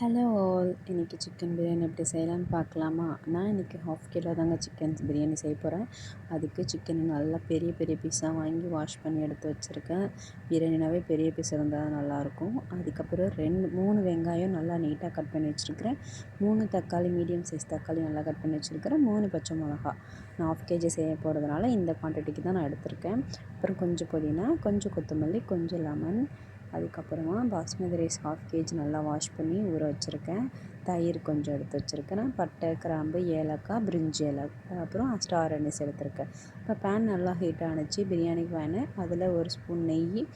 Hello all, இன்றைக்கி chicken biryani எப்படி செய்யலான்னு பார்க்கலாமா? நான் இன்றைக்கி 1/2 கிலோ தாங்க சிக்கன் பிரியாணி செய்ய போகிறேன். அதுக்கு சிக்கனை நல்லா பெரிய பெரிய பீஸாக வாங்கி வாஷ் பண்ணி எடுத்து வச்சுருக்கேன். பிரியாணினாவே பெரிய பீஸ் இருந்தால் தான் நல்லாயிருக்கும். அதுக்கப்புறம் 3 வெங்காயம் நல்லா நீட்டாக கட் பண்ணி வச்சுருக்கிறேன். 3 தக்காளி, மீடியம் சைஸ் தக்காளி நல்லா கட் பண்ணி வச்சுருக்கிறேன். 3 பச்சை மிளகா. நான் 1/2 கேஜி செய்ய போகிறதுனால இந்த குவான்டிட்டிக்கு தான் நான் எடுத்திருக்கேன். அப்புறம் கொஞ்சம் புதினா, கொஞ்சம் கொத்தமல்லி, கொஞ்சம் லெமன், அதுக்கப்புறமா பாஸ்மதி ரைஸ் 1/2 கேஜி நல்லா வாஷ் பண்ணி ஊற வச்சுருக்கேன். தயிர் கொஞ்சம் எடுத்து வச்சுருக்கேன். பட்டை, கிராம்பு, ஏலக்காய், பிரிஞ்சி இலை, அப்புறம் ஸ்டார் அனீஸ் எடுத்திருக்கேன். இப்போ பேன் நல்லா ஹீட் ஆணுச்சு, பிரியாணி பேனு. அதில் 1 ஸ்பூன் நெய்,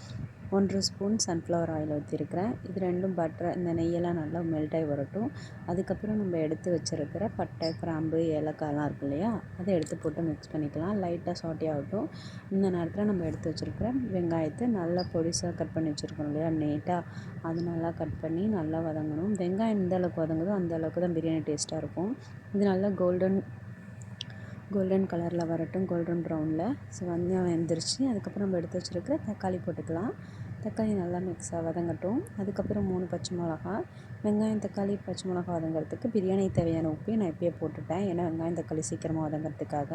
1 ஸ்பூன் சன்ஃப்ளவர் ஆயில் ஊற்றிருக்கிறேன். இது ரெண்டும் பட்டர், இந்த நெய்யெல்லாம் நல்லா மெல்ட் ஆகி வரட்டும். அதுக்கப்புறம் நம்ம எடுத்து வச்சுருக்கிற பட்டை, கிராம்பு, ஏலக்காய்லாம் இருக்கு இல்லையா, அதை எடுத்து போட்டு மிக்ஸ் பண்ணிக்கலாம். லைட்டாக சாட்டே ஆகட்டும். இந்த நேரத்தில் நம்ம எடுத்து வச்சுருக்கிற வெங்காயத்தை நல்லா பொடிசாக கட் பண்ணி வச்சுருக்கோம் இல்லையா, நீட்டாக அது நல்லா கட் பண்ணி நல்லா வதங்கணும். வெங்காயம் எந்த அளவுக்கு வதங்குதோ அந்த அளவுக்கு தான் பிரியாணி டேஸ்ட்டாக இருக்கும். இது நல்லா கோல்டன் கலரில் வரட்டும், கோல்டன் ப்ரௌனில். ஸோ வெங்காயம் வெந்துருச்சு. அதுக்கப்புறம் நம்ம எடுத்து வச்சுருக்கிற தக்காளி போட்டுக்கலாம். தக்காளி நல்லா மிக்ஸாக வதங்கட்டும். அதுக்கப்புறம் 3 பச்சை மிளகா. வெங்காயம், தக்காளி, பச்சை மிளகா வதங்கிறதுக்கு பிரியாணி தேவையான உப்பையும் நான் இப்போயே போட்டுட்டேன், ஏன்னா வெங்காயம் தக்காளி சீக்கிரமாக வதங்கிறதுக்காக.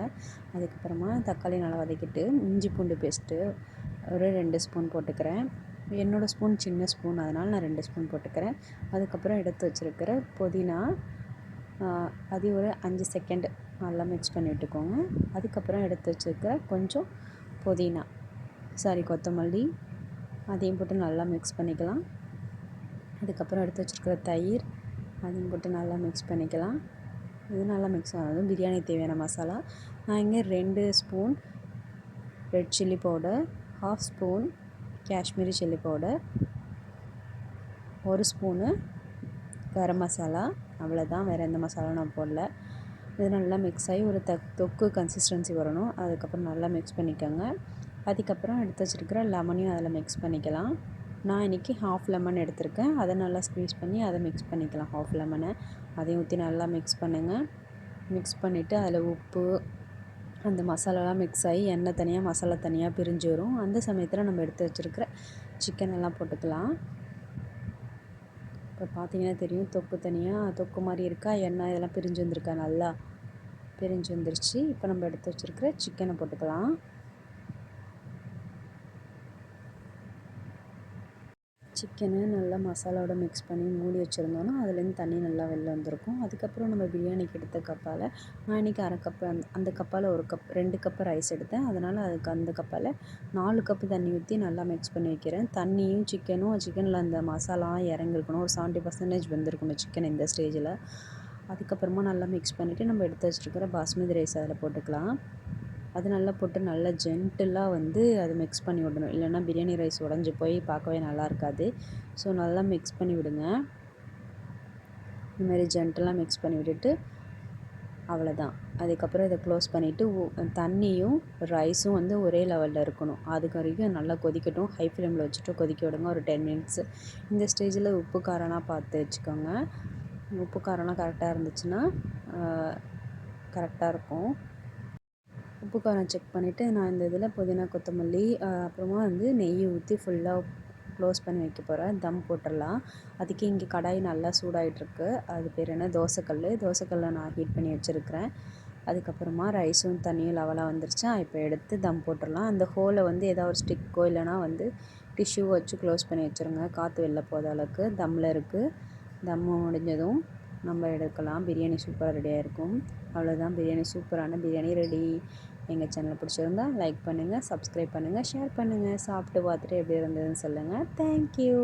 அதுக்கப்புறமா தக்காளி நல்லா வதக்கிட்டு இஞ்சி பூண்டு பேஸ்ட்டு ஒரு 2 ஸ்பூன் போட்டுக்கிறேன். என்னோடய ஸ்பூன் சின்ன ஸ்பூன், அதனால் நான் 2 ஸ்பூன் போட்டுக்கிறேன். அதுக்கப்புறம் எடுத்து வச்சுருக்கிற புதினா, அது ஒரு 5 செகண்ட் நல்லா மிக்ஸ் பண்ணி விட்டுக்கோங்க. அதுக்கப்புறம் எடுத்து வச்சுருக்கிற கொஞ்சம் கொத்தமல்லி, அதையும் போட்டு நல்லா மிக்ஸ் பண்ணிக்கலாம். அதுக்கப்புறம் எடுத்து வச்சுருக்கிற தயிர், அதையும் போட்டு நல்லா மிக்ஸ் பண்ணிக்கலாம். இது நல்லா மிக்ஸ் ஆனதும் பிரியாணி தேவையான மசாலா, நான் இங்கே 2 spoon red chilli powder, 1/2 spoon Kashmiri chilli powder, 1 spoon garam masala, அவ்வளோதான். வேறு எந்த மசாலாவும் நான் போடல. இது நல்லா மிக்ஸ் ஆகி ஒரு தொக்கு கன்சிஸ்டன்சி வரணும். அதுக்கப்புறம் நல்லா மிக்ஸ் பண்ணிக்கோங்க. அதுக்கப்புறம் எடுத்து வச்சுருக்கிற லெமனையும் அதில் மிக்ஸ் பண்ணிக்கலாம். நான் இன்றைக்கி 1/2 லெமன் எடுத்திருக்கேன். அதை நல்லா ஸ்க்வீஸ் பண்ணி அதை மிக்ஸ் பண்ணிக்கலாம். 1/2 லெமனை அதையும் ஊற்றி நல்லா மிக்ஸ் பண்ணுங்கள். மிக்ஸ் பண்ணிவிட்டு அதில் உப்பு, அந்த மசாலாலாம் மிக்ஸ் ஆகி எண்ணெய் தனியாக மசாலா தனியாக பிரிஞ்சு வரும். அந்த சமயத்தில் நம்ம எடுத்து வச்சுருக்கிற சிக்கன் எல்லாம் போட்டுக்கலாம். இப்போ பார்த்தீங்கன்னா தெரியும், தொக்கு தனியாக தொக்கு மாதிரி இருக்கா, எண்ணெய் இதெல்லாம் பிரிஞ்சு வந்திருக்கா, நல்லா பிரிஞ்சு வந்துருச்சு. இப்போ நம்ம எடுத்து வச்சுருக்கிற சிக்கனை போட்டுக்கலாம். சிக்கனை நல்லா மசாலாவோட மிக்ஸ் பண்ணி மூடி வச்சுருந்தோன்னா அதுலேருந்து தண்ணி நல்லா வெளில வந்திருக்கும். அதுக்கப்புறம் நம்ம பிரியாணிக்கு எடுத்த கப்பால் நான் இன்றைக்கி 1/2 கப்பு, அந்த கப்பால் 1 கப், 2 கப்பு ரைஸ் எடுத்தேன். அதனால் அதுக்கு அந்த கப்பால் 4 கப்பு தண்ணி ஊற்றி நல்லா மிக்ஸ் பண்ணி வைக்கிறேன். தண்ணியும் சிக்கனில் அந்த மசாலாலாம் இறங்கிருக்கணும். ஒரு 70% வெந்திருக்கணும் சிக்கன் இந்த ஸ்டேஜில். அதுக்கப்புறமா நல்லா மிக்ஸ் பண்ணிவிட்டு நம்ம எடுத்து வச்சுருக்கிற பாஸ்மதி ரைஸ் அதில் போட்டுக்கலாம். அது நல்லா போட்டு நல்லா ஜென்டிலாக அது மிக்ஸ் பண்ணி விடணும், இல்லைன்னா பிரியாணி ரைஸ் உடஞ்சி போய் பார்க்கவே நல்லா இருக்காது. ஸோ நல்லா மிக்ஸ் பண்ணி விடுங்க. இதுமாரி ஜென்டிலாக மிக்ஸ் பண்ணி விட்டுட்டு அவ்வளோதான். அதுக்கப்புறம் இதை க்ளோஸ் பண்ணிவிட்டு தண்ணியும் ரைஸும் ஒரே லெவலில் இருக்கணும். அதுக்கு வரைக்கும் நல்லா கொதிக்கட்டும். ஹை ஃப்ளேமில் வச்சுட்டு கொதிக்க விடுங்க ஒரு 10 மினிட்ஸ். இந்த ஸ்டேஜில் உப்பு காரம்லாம் பார்த்து வச்சுக்கோங்க. உப்பு காரம்லாம் கரெக்டாக இருந்துச்சுன்னா கரெக்டாக இருக்கும். உப்பு காரம் செக் பண்ணிவிட்டு நான் இந்த இதில் புதினா, கொத்தமல்லி, அப்புறமா நெய் ஊற்றி ஃபுல்லாக க்ளோஸ் பண்ணி வைக்க போகிறேன். தம் போட்டுடலாம். அதுக்கு இங்கே கடாய் நல்லா சூடாகிட்ருக்கு. அது பேர் என்ன, தோசைக்கல்லை நான் ஹீட் பண்ணி வச்சுருக்கிறேன். அதுக்கப்புறமா ரைஸும் தண்ணியும் லெவலாக வந்துருச்சா, இப்போ எடுத்து தம் போட்டுடலாம். அந்த ஹோலை ஏதாவது ஒரு ஸ்டிக்கோ இல்லைனா டிஷ்யூ வச்சு க்ளோஸ் பண்ணி வச்சுருங்க, காற்று வெளில போகாத அளவுக்கு. தம்மில் இருக்குது. தம்மு முடிஞ்சதும் நம்ம எடுக்கலாம். பிரியாணி சூப்பராக ரெடியாக இருக்கும். அவ்வளோதான், பிரியாணி, சூப்பரான பிரியாணி ரெடி. எங்கள் சேனலை பிடிச்சிருந்தா லைக் பண்ணுங்கள், சப்ஸ்கிரைப் பண்ணுங்கள், ஷேர் பண்ணுங்கள். சாப்பிட்டு பார்த்துட்டு எப்படி இருந்ததுன்னு சொல்லுங்கள். தேங்க்யூ.